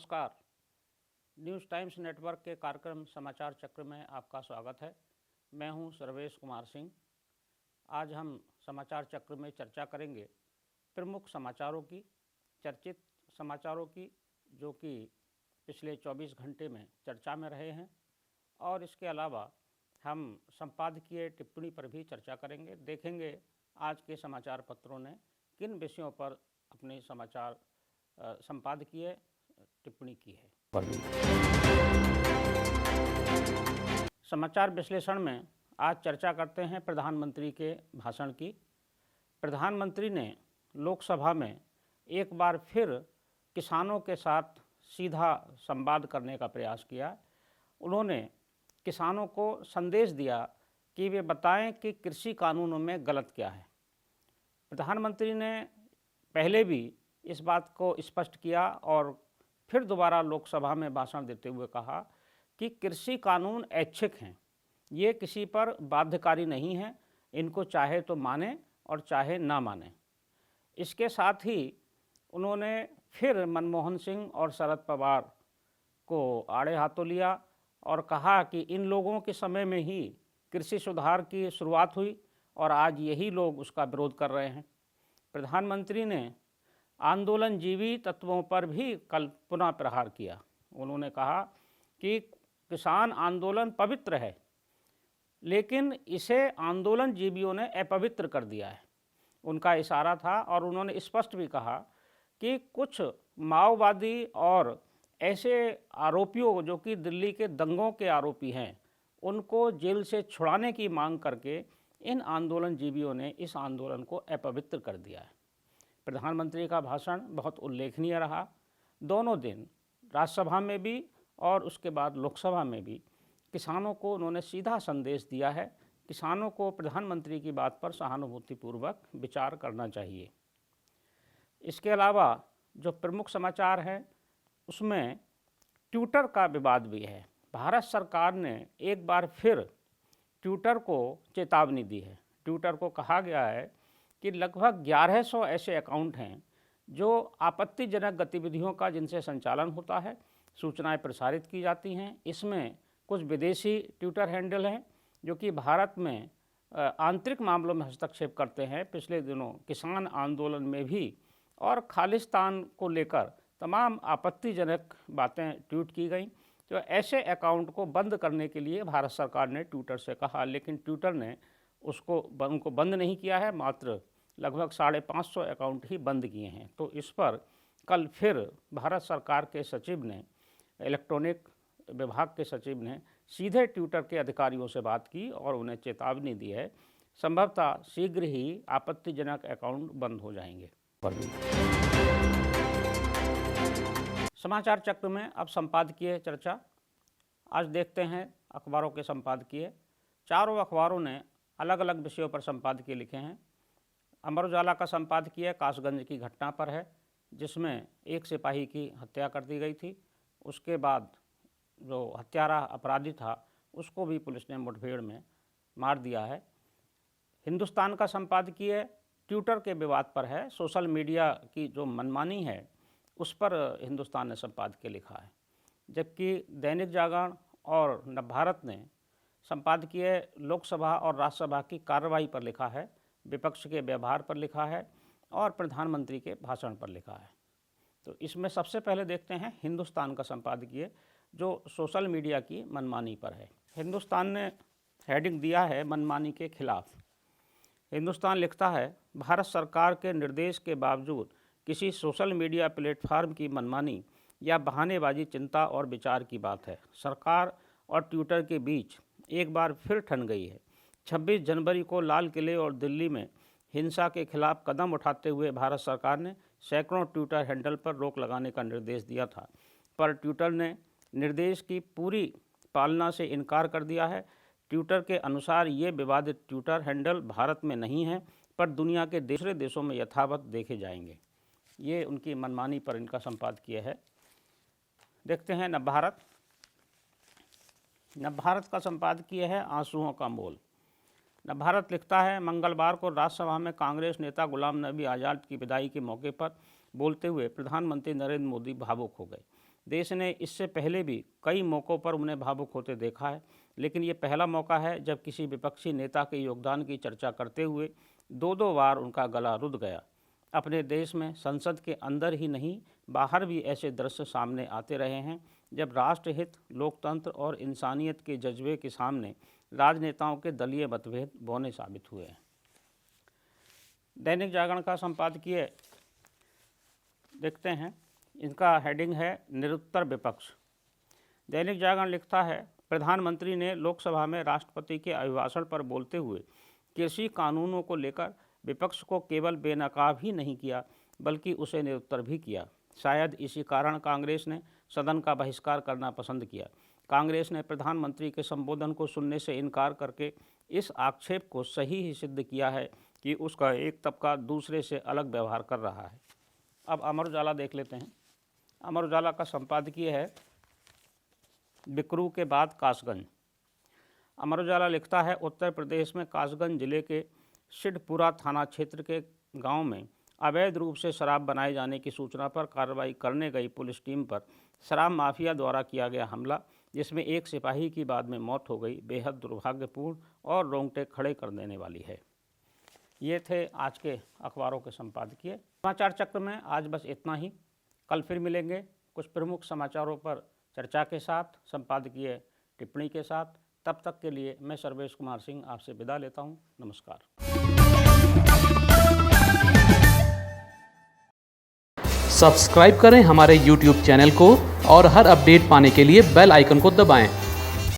नमस्कार। News times network के कार्यक्रम समाचार चक्र में आपका स्वागत है। मैं हूं सर्वेश कुमार सिंह। आज हम समाचार चक्र में चर्चा करेंगे प्रमुख समाचारों की, चर्चित समाचारों की, जो कि पिछले 24 घंटे में चर्चा में रहे हैं, और इसके अलावा हम संपादकीय टिप्पणी पर भी चर्चा करेंगे। देखेंगे आज के समाचार पत्रों ने किन विषयों पर अपने समाचार संपादकीय टिप्पणी की है। समाचार विश्लेषण में आज चर्चा करते हैं प्रधानमंत्री के भाषण की। प्रधानमंत्री ने लोकसभा में एक बार फिर किसानों के साथ सीधा संवाद करने का प्रयास किया। उन्होंने किसानों को संदेश दिया कि वे बताएं कि कृषि कानूनों में गलत क्या है। प्रधानमंत्री ने पहले भी इस बात को स्पष्ट किया और फिर दोबारा लोकसभा में भाषण देते हुए कहा कि कृषि कानून ऐच्छिक हैं, ये किसी पर बाध्यकारी नहीं हैं, इनको चाहे तो माने और चाहे ना माने। इसके साथ ही उन्होंने फिर मनमोहन सिंह और शरद पवार को आड़े हाथों लिया और कहा कि इन लोगों के समय में ही कृषि सुधार की शुरुआत हुई और आज यही लोग उसका विरोध कर रहे हैं। प्रधानमंत्री ने आंदोलनजीवी तत्वों पर भी कल पुनः प्रहार किया। उन्होंने कहा कि किसान आंदोलन पवित्र है, लेकिन इसे आंदोलनजीवियों ने अपवित्र कर दिया है। उनका इशारा था और उन्होंने स्पष्ट भी कहा कि कुछ माओवादी और ऐसे आरोपियों जो कि दिल्ली के दंगों के आरोपी हैं, उनको जेल से छुड़ाने की मांग करके इन आंदोलनजीवियों ने इस आंदोलन को अपवित्र कर दिया है। प्रधानमंत्री का भाषण बहुत उल्लेखनीय रहा। दोनों दिन राज्यसभा में भी और उसके बाद लोकसभा में भी किसानों को उन्होंने सीधा संदेश दिया है। किसानों को प्रधानमंत्री की बात पर सहानुभूतिपूर्वक विचार करना चाहिए। इसके अलावा जो प्रमुख समाचार हैं उसमें ट्विटर का विवाद भी है। भारत सरकार ने एक बार फिर ट्विटर को चेतावनी दी है। ट्विटर को कहा गया है कि लगभग 1100 ऐसे अकाउंट हैं जो आपत्तिजनक गतिविधियों का जिनसे संचालन होता है, सूचनाएं प्रसारित की जाती हैं। इसमें कुछ विदेशी ट्विटर हैंडल हैं जो कि भारत में आंतरिक मामलों में हस्तक्षेप करते हैं। पिछले दिनों किसान आंदोलन में भी और खालिस्तान को लेकर तमाम आपत्तिजनक बातें ट्वीट की गई। तो ऐसे अकाउंट को बंद करने के लिए भारत सरकार ने ट्विटर से कहा, लेकिन ट्विटर ने उनको बंद नहीं किया है, मात्र लगभग 550 अकाउंट ही बंद किए हैं। तो इस पर कल फिर भारत सरकार के सचिव ने, इलेक्ट्रॉनिक विभाग के सचिव ने सीधे ट्विटर के अधिकारियों से बात की और उन्हें चेतावनी दी है। संभवतः शीघ्र ही आपत्तिजनक अकाउंट बंद हो जाएंगे। समाचार चक्र में अब संपादकीय चर्चा। आज देखते हैं अखबारों के संपादकीय। चारों अखबारों ने अलग अलग विषयों पर संपादकीय लिखे हैं। अमर उजाला का संपादकीय कासगंज की घटना पर है, जिसमें एक सिपाही की हत्या कर दी गई थी। उसके बाद जो हत्यारा अपराधी था उसको भी पुलिस ने मुठभेड़ में मार दिया है। हिंदुस्तान का संपादकीय ट्विटर के विवाद पर है। सोशल मीडिया की जो मनमानी है उस पर हिंदुस्तान ने संपादकीय लिखा है, जबकि दैनिक जागरण और नवभारत ने संपादकीय लोकसभा और राज्यसभा की कार्रवाई पर लिखा है, विपक्ष के व्यवहार पर लिखा है और प्रधानमंत्री के भाषण पर लिखा है। तो इसमें सबसे पहले देखते हैं हिंदुस्तान का संपादकीय, जो सोशल मीडिया की मनमानी पर है। हिंदुस्तान ने हेडिंग दिया है मनमानी के खिलाफ। हिंदुस्तान लिखता है, भारत सरकार के निर्देश के बावजूद किसी सोशल मीडिया प्लेटफार्म की मनमानी या बहानेबाजी चिंता और विचार की बात है। सरकार और ट्विटर के बीच एक बार फिर ठन गई है। 26 जनवरी को लाल किले और दिल्ली में हिंसा के खिलाफ कदम उठाते हुए भारत सरकार ने सैकड़ों ट्विटर हैंडल पर रोक लगाने का निर्देश दिया था, पर ट्विटर ने निर्देश की पूरी पालना से इनकार कर दिया है। ट्विटर के अनुसार ये विवादित ट्विटर हैंडल भारत में नहीं है, पर दुनिया के दूसरे देशों में यथावत देखे जाएंगे। ये उनकी मनमानी पर इनका संपादकीय है। देखते हैं नवभारत। नवभारत का संपादकीय है आंसुओं का मोल। नवभारत लिखता है, मंगलवार को राज्यसभा में कांग्रेस नेता गुलाम नबी आज़ाद की विदाई के मौके पर बोलते हुए प्रधानमंत्री नरेंद्र मोदी भावुक हो गए। देश ने इससे पहले भी कई मौक़ों पर उन्हें भावुक होते देखा है, लेकिन ये पहला मौका है जब किसी विपक्षी नेता के योगदान की चर्चा करते हुए दो बार उनका गला रुध गया। अपने देश में संसद के अंदर ही नहीं, बाहर भी ऐसे दृश्य सामने आते रहे हैं जब राष्ट्रहित, लोकतंत्र और इंसानियत के जज्बे के सामने राजनेताओं के दलीय मतभेद बौने साबित हुए हैं। दैनिक जागरण का संपादकीय देखते हैं, इनका हेडिंग है निरुत्तर विपक्ष। दैनिक जागरण लिखता है, प्रधानमंत्री ने लोकसभा में राष्ट्रपति के अभिभाषण पर बोलते हुए कृषि कानूनों को लेकर विपक्ष को केवल बेनकाब ही नहीं किया बल्कि उसे निरुत्तर भी किया। शायद इसी कारण कांग्रेस ने सदन का बहिष्कार करना पसंद किया। कांग्रेस ने प्रधानमंत्री के संबोधन को सुनने से इनकार करके इस आक्षेप को सही ही सिद्ध किया है कि उसका एक तबका दूसरे से अलग व्यवहार कर रहा है। अब अमर उजाला देख लेते हैं। अमर उजाला का संपादकीय है बिकरू के बाद कासगंज। अमर उजाला लिखता है, उत्तर प्रदेश में कासगंज जिले के सिद्धपुरा थाना क्षेत्र के गांव में अवैध रूप से शराब बनाए जाने की सूचना पर कार्रवाई करने गई पुलिस टीम पर शराब माफिया द्वारा किया गया हमला, जिसमें एक सिपाही की बाद में मौत हो गई, बेहद दुर्भाग्यपूर्ण और रोंगटे खड़े कर देने वाली है। ये थे आज के अखबारों के संपादकीय। समाचार चक्र में आज बस इतना ही। कल फिर मिलेंगे कुछ प्रमुख समाचारों पर चर्चा के साथ, संपादकीय टिप्पणी के साथ। तब तक के लिए मैं सर्वेश कुमार सिंह आपसे विदा लेता हूँ। नमस्कार। सब्सक्राइब करें हमारे YouTube चैनल को और हर अपडेट पाने के लिए बेल आइकन को दबाएं।